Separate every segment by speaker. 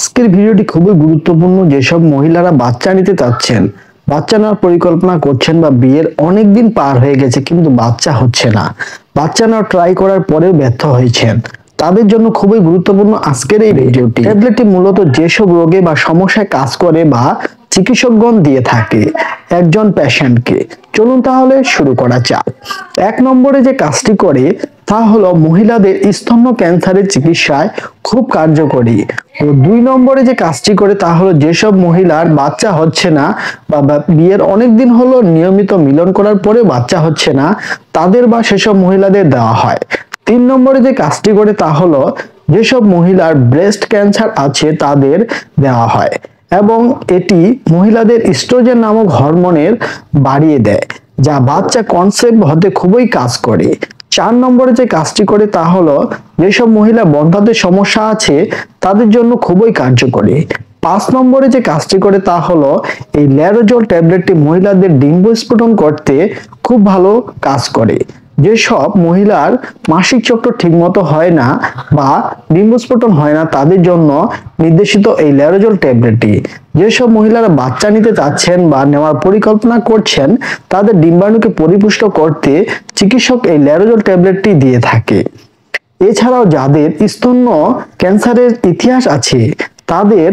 Speaker 1: আজকের ভিডিওটি খুবই গুরুত্বপূর্ণ। যেসব মহিলারা বাচ্চা নিতে চাচ্ছেন, বাচ্চা নেওয়ার পরিকল্পনা করছেন বা বিয়ের অনেক দিন পার হয়ে গেছে কিন্তু বাচ্চা হচ্ছে না, বাচ্চা নেওয়ার ট্রাই করার পরেও ব্যর্থ হয়েছেন, তাদের জন্য খুবই গুরুত্বপূর্ণ আজকের এই ভিডিওটি। ট্যাবলেটটি মূলত যেসব রোগে বা সমস্যায় কাজ করে বা চিকিৎসকগণ দিয়ে থাকে একজন পেশেন্টকে। চলুন তাহলে শুরু করা যাক। 1 নম্বরে যে কাজটি করে তা হলো মহিলাদের স্তন্য ক্যান্সারের চিকিৎসায় খুব কার্যকরী। ও 2 নম্বরে যে কাজটি করে তা হলো যেসব মহিলার বাচ্চা হচ্ছে না বা বিয়ের অনেক দিন হলো নিয়মিত মিলন করার পরে বাচ্চা হচ্ছে না, তাদের বা সেসব মহিলাদের দেওয়া হয়। 3 নম্বরে যে কাজটি করে তা হলো যেসব মহিলার ব্রেস্ট ক্যান্সার আছে তাদের দেওয়া হয় এবং এটি মহিলাদের ইস্ট্রোজেন নামক হরমোনের বাড়িয়ে দেয়, যা বাচ্চা কনসেপ্ট হতে খুবই কাজ করে। 4 নম্বরে যে কাজটি করে তা হলো যেসব মহিলা বন্ধ্যাত্বের সমস্যা আছে তাদের জন্য খুবই কার্যকরী। 5 নম্বরে যে কাজটি করে তা হলো এই ল্যারোজল ট্যাবলেটটি মহিলাদের ডিম্বস্ফোটন করতে খুব ভালো কাজ করে। যেসব মহিলার মাসিক চক্র ঠিকমতো হয় না বা ডিম্বস্ফোটন হয় না তাদের জন্য নির্দেশিত এই ল্যারোজল ট্যাবলেটটি। যেসব মহিলারা বাচ্চা নিতে চাচ্ছেন বা নেওয়ার পরিকল্পনা করছেন তাদের ডিম্বাণুকে পরিপুষ্ট করতে চিকিৎসক এই ল্যারোজল ট্যাবলেটটি দিয়ে থাকে। এছাড়াও যাদের স্তন্য ক্যান্সারের ইতিহাস আছে তাদের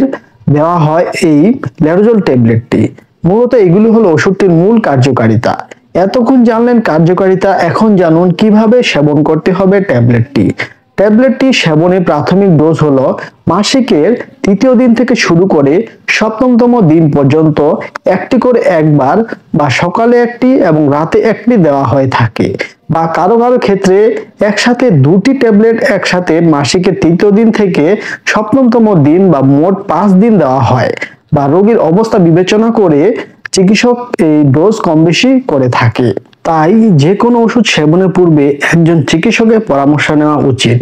Speaker 1: দেওয়া হয় এই ল্যারোজল ট্যাবলেটটি। মূলত এগুলি হলো ওষুধটির মূল কার্যকারিতা। এতক্ষণ জানলেন কার্যকারিতা, এখন জানুন কিভাবে সেবন করতে হবে ট্যাবলেটটি। ট্যাবলেটটি সেবনের প্রাথমিক ডোজ হলো মাসিকের 3য় দিন থেকে শুরু করে 7তম দিন পর্যন্ত একটি করে একবার বা সকালে একটি এবং রাতে একটি দেওয়া হয়ে থাকে, বা কারো কারো ক্ষেত্রে একসাথে 2টি ট্যাবলেট একসাথে মাসিকের 3য় দিন থেকে 7তম দিন বা মোট 5 দিন দেওয়া হয়, বা রোগীর অবস্থা বিবেচনা করে চিকিৎসক এই ডোজ কম বেশি করে থাকে। তাই যে কোনো ওষুধ সেবনের পূর্বে একজন চিকিৎসকের পরামর্শ নেওয়া উচিত।